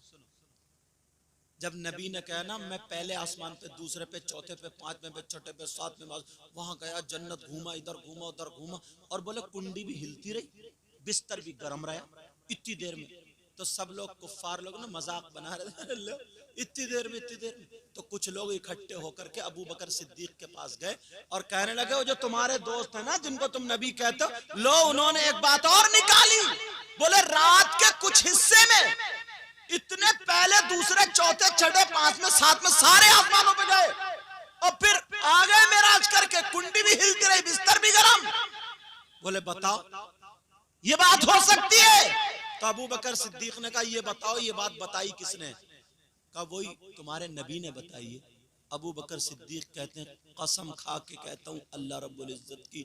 जब नबी ने कहा ना मैं पहले आसमान पे, दूसरे पे, चौथे पे, पांचवें पे, छठे पे, सातवें पे, वहां गया, जन्नत घूमा, इधर घूमा उधर घूमा, और बोले कुंडी भी हिलती रही, बिस्तर भी गर्म रहा इतनी देर में। तो सब लोग कुफ्फार लोग ना मजाक बना रहे, इतनी देर में, इतनी देर में। तो कुछ लोग इकट्ठे होकर के अबू बकर सिद्दीक के पास गए और कहने लगे, वो जो तुम्हारे दोस्त है ना जिनको तुम नबी कहते हो, लो उन्होंने एक बात और निकाली। बोले रात के कुछ हिस्से में इतने पहले, दूसरे, चौथे, छठे, पांचवें, सातवें, सारे आसमानों पे गए और फिर आ गए मेराज करके, कुंडी भी हिलती रही, बिस्तर भी गरम। बोले बताओ ये बात हो सकती है? तो अबू बकर सिद्दीक ने कहा ये बताओ, ये बात बताई किसने? कहा वही तुम्हारे नबी ने बताई है। अबू बकर सिद्दीक कहते हैं कसम खा के कहता हूँ अल्लाह रब्बुल इज्जत की,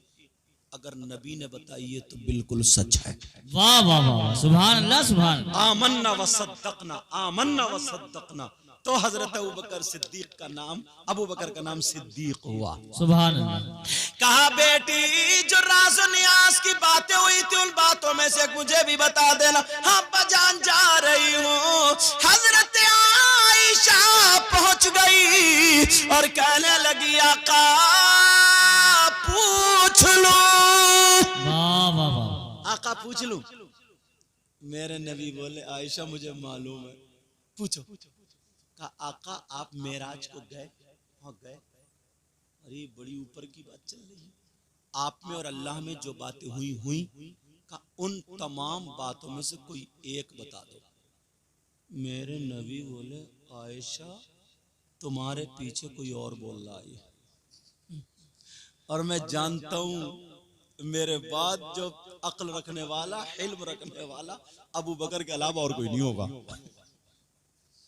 अगर नबी ने बताई है तो बिल्कुल सच है। वाह वाह वाह, सुभान अल्लाह सुभान अल्लाह। आमन्ना व सद्दकना, आमन्ना व सद्दकना। तो हजरत अबू बकर सिद्दीक का नाम, अबू बकर का नाम सिद्दीक हुआ। सुभान अल्लाह। कहा बेटी जो राज़ नियाज़ की बातें हुई थी उन बातों में से मुझे भी बता देना। हाँ बजान जा रही हूँ। हजरत आयशा पहुंच गई और कहने लगी आका पूछ लो। वाह वाह वाह, आका पूछ लूं? मेरे नबी बोले आयशा मुझे मालूम है, पूछो। कहा आका आप मेराज को गए? हाँ गए। अरे बड़ी ऊपर की बात चल रही है, आप में और अल्लाह में जो बातें हुई का उन तमाम बातों में से कोई एक बता दो। मेरे नबी बोले आयशा तुम्हारे पीछे कोई और बोल रहा है, और मैं जानता हूं मेरे बाद जो अक्ल रखने वाला, इल्म रखने वाला अबू बकर के अलावा और कोई नहीं होगा।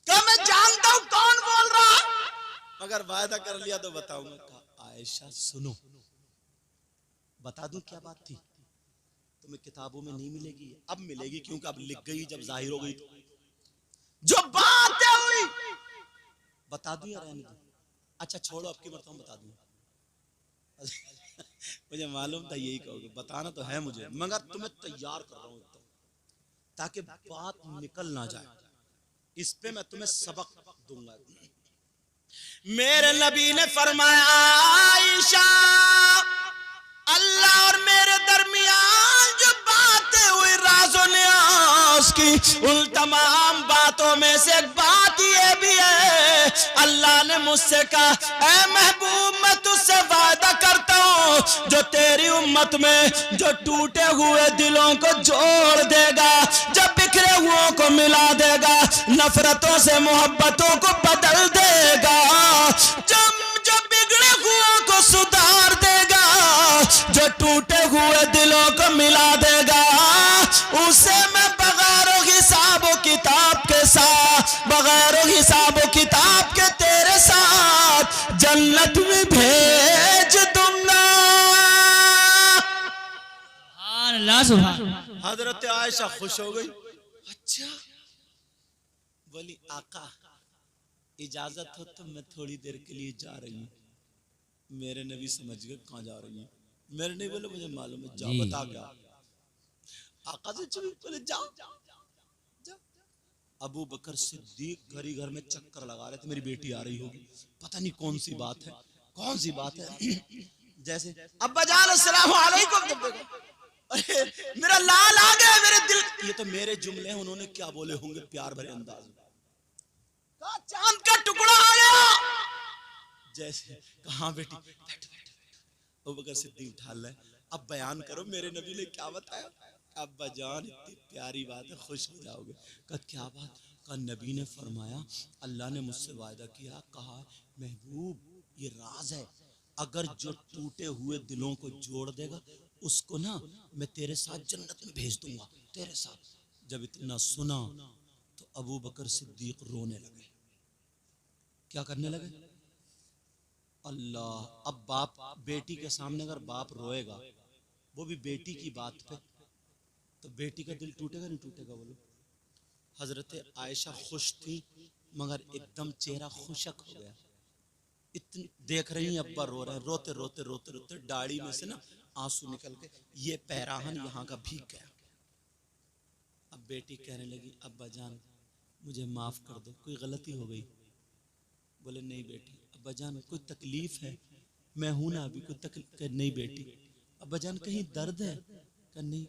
क्या मैं जानता हूं कौन बोल रहा, अगर वायदा कर लिया तो बताऊंगा। कहा आयशा सुनो, बता दूं क्या बात थी? तुम्हें किताबों में नहीं मिलेगी, अब मिलेगी, क्योंकि अब लिख गई, जब जाहिर हो गई तो जो बातें हुई बता दूं या रहने दूं? अच्छा छोड़ो, अब की मरतबा बता दूं। मुझे मालूम था यही कहोगे, बताना तो है मुझे, मगर तुम्हें तैयार कर रहा हूं तो, ताकि बात निकल ना जाए। इस पे मैं तुम्हें सबक दूंगा। मेरे नबी ने फरमाया आयशा अल्लाह और मेरे दरमियान जो बातें हुई राज़ो नियाज़ की, उन तमाम बातों में से एक बात ये भी है, अल्लाह ने मुझसे कहा ऐ महबूब मैं तुझसे वादा करता हूँ जो तेरी उम्मत में जो टूटे हुए दिलों को जोड़ देगा, जब बिखरे हुओं को मिला देगा, नफरतों से मोहब्बतों को बदल देगा, जो बिगड़े हुओं को सुधार देगा, जो टूटे हुए दिलों को मिला देगा, उसे मैं बगैर हिसाब किताब के साथ, बगैर हिसाब किताब के तेरे साथ जन्नत में भेज दूंगा। सुभान अल्लाह सुभान अल्लाह। हजरत आयशा खुश हो गई। अच्छा बोली आका इजाजत हो तो मैं थोड़ी देर के लिए जा रही हूँ। मेरे नबी समझ गए कहाँ जा रही है। मेरे नहीं बोले मुझे मालूम है, जाओ बता क्या। आका से चुप बोले जाओ जाओ। अबू बकर सिद्दीक घर ही घर में चक्कर लगा रहे थे, मेरी बेटी आ रही होगी, पता नहीं कौन सी बात है, कौन सी बात है। जैसे अब्बा जान अस्सलाम वालेकुम, जब देखो अरे मेरा लाल आ गया मेरे दिल, ये तो मेरे जुमले हैं, उन्होंने क्या बोले होंगे प्यार भरे अंदाज में। कहा चांद का टुकड़ा आ गया, जैसे कहा बेटी बैठ बैठ बैठ। अबू बकर सिद्दीक उठा ले, अब बयान करो मेरे नबी ने क्या बताया। अब्बा जान इतनी प्यारी बात है, खुश हो जाओगे। कहा क्या बात? कहा नबी ने फरमाया अल्लाह ने मुझसे वायदा किया, कहा महबूब ये राज है, अगर जो टूटे हुए दिलों को जोड़ देगा उसको ना मैं तेरे साथ जन्नत में भेज दूंगा, तेरे साथ। जब इतना सुना तो अबू बकर सिद्दीक रोने लगे। क्या करने लगे? अल्लाह, अब बाप बेटी के सामने अगर बाप रोएगा, वो भी बेटी की बात पे, तो बेटी का दिल टूटेगा नहीं टूटेगा? बोलो। हजरत आयशा खुश थी मगर एकदम चेहरा खुशक हो गया। इतनी देख रही अब्बा रो रहे हैं, रोते रोते रोते रोते दाढ़ी में से ना आंसू निकल के ये पैराहन यहाँ का भीग गया। अब बेटी कहने लगी अब्बा जान मुझे माफ कर दो, कोई गलती हो गई। बोले नहीं बेटी। अब्बा जान कोई तकलीफ है? मैं हूं ना अभी, कोई तकलीफ नहीं बेटी। अब्बा जान कहीं दर्द है? कहा नहीं।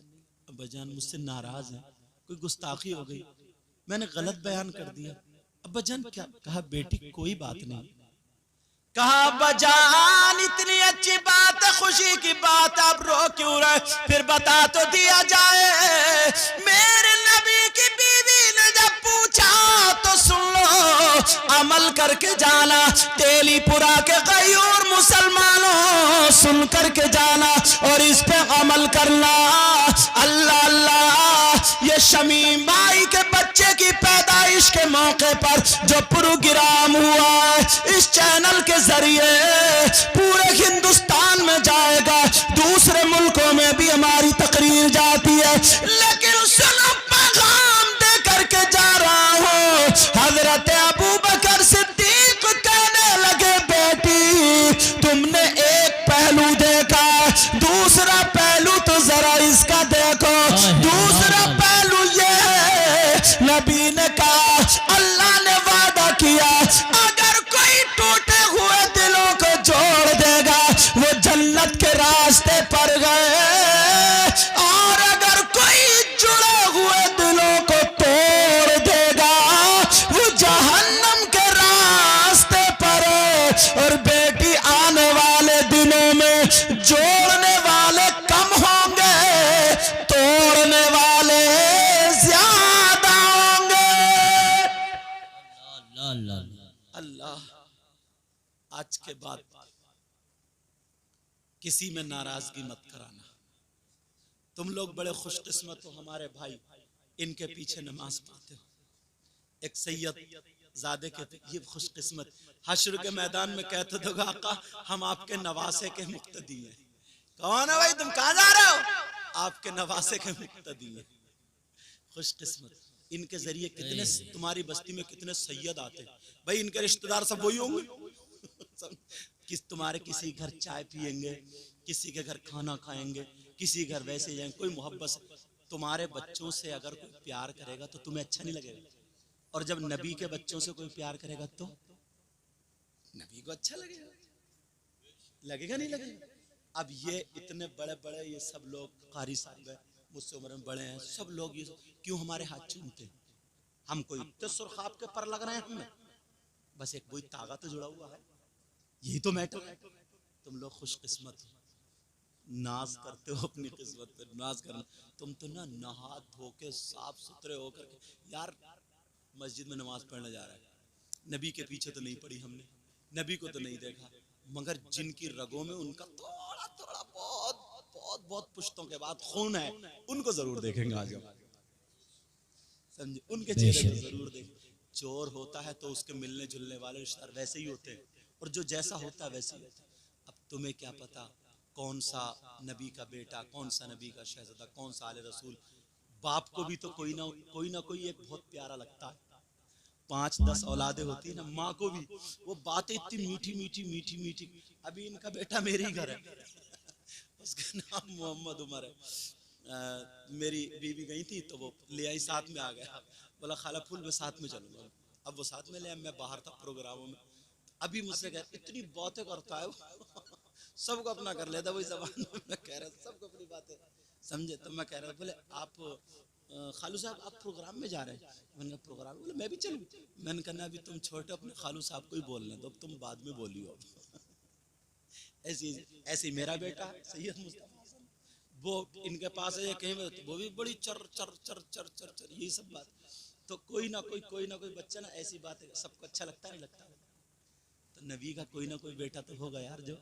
अब्बा जान मुझसे नाराज है, कोई गुस्ताखी हो गई, मैंने गलत बयान कर दिया। अब्बा जान क्या? कहा बेटी कोई बात नहीं। कहा अब्बा जान इतनी अच्छी बात है, खुशी की बात, आप रो क्यों रहे? फिर बता तो दिया जाए। मेरे नबी की बीवी ने जब पूछा तो सुन लो, अमल करके जाना, तेलीपुरा के गयूर मुसलमानों सुन करके जाना और इस पे अमल करना। अल्लाह अल्लाह, ये शमीम बाई के बच्चे बच्चे की पैदाइश के मौके पर जो प्रोग्राम हुआ है इस चैनल के जरिए पूरे हिंदुस्तान में जाएगा, दूसरे मुल्कों में भी हमारी तकरीर जाती है, लेकिन सुनो पैगाम दे करके जा रहा हूँ। हजरत अबू बकर सिद्दीक कहने लगे, बेटी तुमने एक पहलू देखा, दूसरा पहलू तो जरा इसका देखो। दूसरा पहलू ये है, नबी ने कहा अल्लाह ने वादा किया अगर कोई टूटे हुए दिलों को जोड़ देगा वो जन्नत के रास्ते पर गए, और अगर कोई जुड़े हुए दिलों को तोड़ देगा वो जहन्नम के रास्ते पर है। और बेटी आने वाले दिनों में जोड़ने वाले कम होंगे, तोड़ने वाले ज्यादा होंगे। अल्लाह आज के बाद किसी में नाराजगी मत कराना। तुम लोग बड़े खुशकिस्मत हो, हमारे भाई इनके पीछे नमाज पढ़ते हो। एक सैयद ज़ादे के ये खुशकिस्मत हश्र के मैदान में कहते थे, आका हम आपके नवासे के मुक्तदी हैं। कौन है भाई, तुम कहाँ जा रहे हो? आपके नवासे के मुक्तदी हैं। खुशकिस्मत, इनके जरिए कितने तुम्हारी बस्ती में कितने सैयद आते भाई, इनके रिश्तेदार सब वही होंगे। किस तुम्हारे किसी घर चाय पियेंगे, किसी के घर खाना खाएंगे, किसी घर वैसे जाएंगे, कोई मोहब्बत से। तुम्हारे बच्चों से अगर कोई प्यार करेगा तो तुम्हें अच्छा नहीं लगेगा, और जब नबी के बच्चों से कोई प्यार करेगा तो नबी को अच्छा लगेगा, लगेगा नहीं लगेगा? अब ये इतने बड़े बड़े ये सब लोग कारी साहब है, मुझसे उम्र में बड़े हैं, सब लोग ये क्यों हमारे हाथ चूमते हैं? हम कोई तो सुरखाब के पर लग रहे हैं हमें, बस एक कोई तागा तो जुड़ा हुआ है, यही तो मैटर है। तुम लोग खुशकिस्मत हो, नाज करते हो अपनी किस्मत पे, नाज करना। तुम तो ना नहा धो के साफ सुथरे होकर के, यार मस्जिद में नमाज पढ़ने जा रहा है, नबी के पीछे तो नहीं पड़ी हमने, नबी को तो नहीं देखा, मगर जिनकी रगों में उनका थोड़ा थोड़ा बहुत बहुत बहुत पुश्तों के बाद खून है, उनको जरूर देखेंगे आज हम, समझे? उनके चेहरे को जरूर देखें। चोर होता है तो उसके मिलने जुलने वाले रिश्तेदार वैसे ही होते हैं, और जो जैसा होता है वैसे ही होता है। अब तुम्हें क्या पता कौन सा नबी का बेटा, कौन सा नबी का शहजादा, कौन सा आले रसूल। बाप को भी तो कोई ना कोई एक बहुत प्यारा लगता है। 5-10 औलादे होती है ना, माँ को भी वो बातें इतनी मीठी मीठी मीठी मीठी। अभी इनका बेटा मेरे ही घर है, उसका नाम मोहम्मद उमर है। मेरी बीवी गई थी तो वो ले आई, साथ में आ गया, बोला खाला फूल मैं साथ में चलूंगा। अब वो साथ में ले आया, मैं बाहर था प्रोग्रामों में। अभी मुझसे कह इतनी बातें करता है वो, सबको अपना कर लेता वही जबान में। मैं कह रहा सबको अपनी बातें समझे, तो मैं कह रहा बोले आप खालू साहब आप प्रोग्राम में जा रहे हैं? मैंने कहा प्रोग्राम, बोले मैं भी चलूं। मैंने कहा अभी तुम छोटे, अपने खालू साहब को ही बोलने दो, तुम बाद में बोलियो। ऐसी मेरा बेटा सैयद मुस्तफा हसन, वो इनके पास है कहीं, वो भी बड़ी चर चर चर चर चर चर यही सब बात। तो कोई ना कोई बच्चा ना ऐसी बात है, सबको अच्छा लगता है, नहीं लगता? तो नबी का कोई ना कोई बेटा तो होगा यार जो।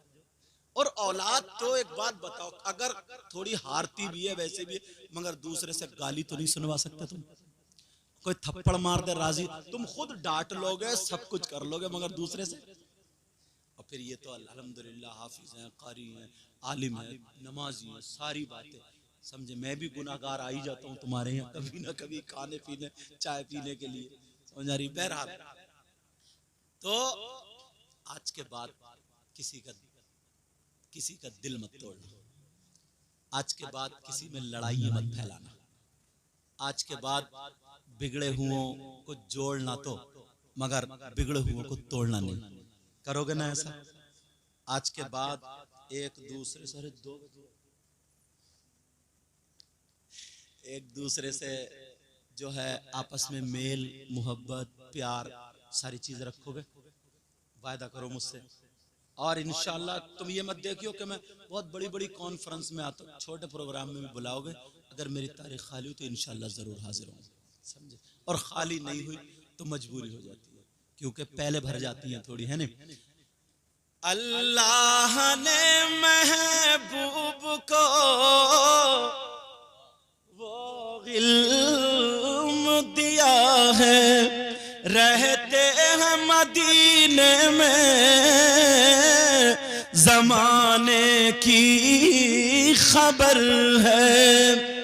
और औलाद तो एक बात बताओ, अगर थोड़ी हारती भी है वैसे भी, मगर दूसरे से गाली तो नहीं सुनवा सकते तुम। कोई थप्पड़ मार दे राजी, तुम खुद डांट लोगे, सब कुछ कर लोगे, मगर दूसरे से। और फिर ये तो अल्हम्दुलिल्लाह हाफिज हैं, कारी हैं, आलिम हैं, नमाजी हैं, सारी बातें समझे। मैं भी गुनाहगार आ ही जाता हूँ तुम्हारे यहाँ कभी ना कभी, खाने पीने चाय पीने के लिए, समझ रही? बहरहाल तो आज के बाद किसी का दिल मत तोड़ना, आज के बाद किसी में लड़ाई मत फैलाना, आज के बाद बिगड़े हुओं को जोड़ना तो, मगर बिगड़े हुओं को तोड़ना नहीं। करोगे ना ऐसा? आज के बाद एक दूसरे से एक दूसरे से जो है आपस में मेल मोहब्बत प्यार सारी चीज रखोगे? वायदा करो मुझसे। और इंशाल्लाह तुम ये मत देखियो कि मैं बहुत बड़ी बड़ी कॉन्फ्रेंस में आता हूँ, छोटे प्रोग्राम में भी बुलाओगे, अगर मेरी तारीख खाली हुई तो इंशाल्लाह जरूर हाजिर हूँ, समझे? और खाली नहीं हुई तो मजबूरी हो जाती है, क्योंकि पहले भर जाती है थोड़ी, है ना? अल्लाह ने महबूब को वो इल्म दिया है, रहते हैं मदीने में, जमाने की खबर है।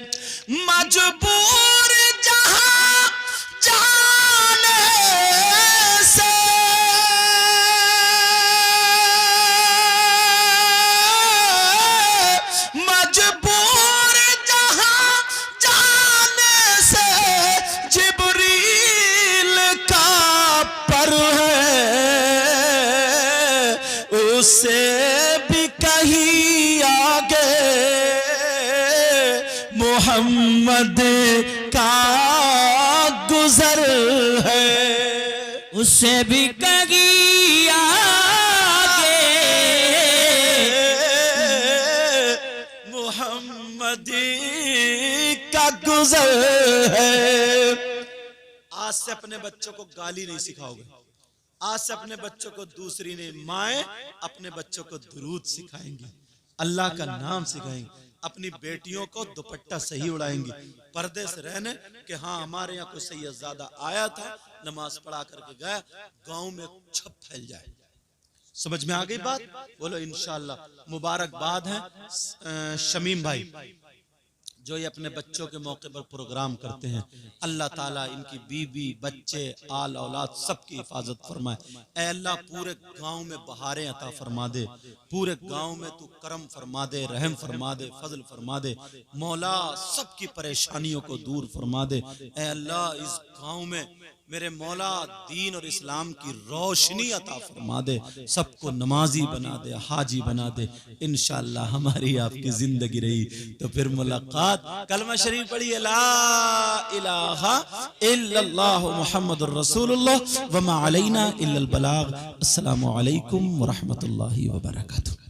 मजबूर जहां जाने से, मजबूर जहां जाने से, जिब्रील का पर है, उससे भी कहीं आगे मोहम्मद का गुजर है। उससे भी कहीं आगे मोहम्मद का गुजर है। आज से अपने बच्चों को गाली नहीं सिखाओगे, आज से अपने बच्चों को दूसरी नहीं, माएं अपने बच्चों को दुरूद सिखाएंगी, अल्लाह का नाम सिखाएंगी, अपनी बेटियों को दुपट्टा सही उड़ाएंगी, पर्दे से रहने कि हाँ हमारे यहाँ कोई सैयदजादा आया था, नमाज पढ़ा करके गया, गांव में छप फैल जाए। समझ में आ गई बात? बोलो इंशाअल्लाह। मुबारकबाद है शमीम भाई जो ये अपने बच्चों के मौके पर प्रोग्राम करते हैं। अल्लाह ताला इनकी बीबी, बच्चे, आल औलाद सबकी हिफाजत फरमाए। ऐ अल्लाह पूरे गांव में बहारें अता फरमा दे, पूरे गांव में तू करम फरमा दे, रहम फरमा दे, फजल फरमा दे। मौला सबकी परेशानियों को दूर फरमा दे। ऐ अल्लाह इस गांव में मेरे मौला दीन और इस्लाम की रोशनी अता फरमा दे, सबको नमाजी बना दे, हाजी बना दे। इंशाअल्लाह हमारी आपकी जिंदगी रही तो फिर मुलाकात। कलमा शरीफ पढ़िए, ला इलाहा इल्लल्लाह मुहम्मदुर रसूलुल्लाह व मा अलैना इल्लल बलाग। अस्सलामु अलैकुम व रहमतुल्लाहि व बरकातुहू।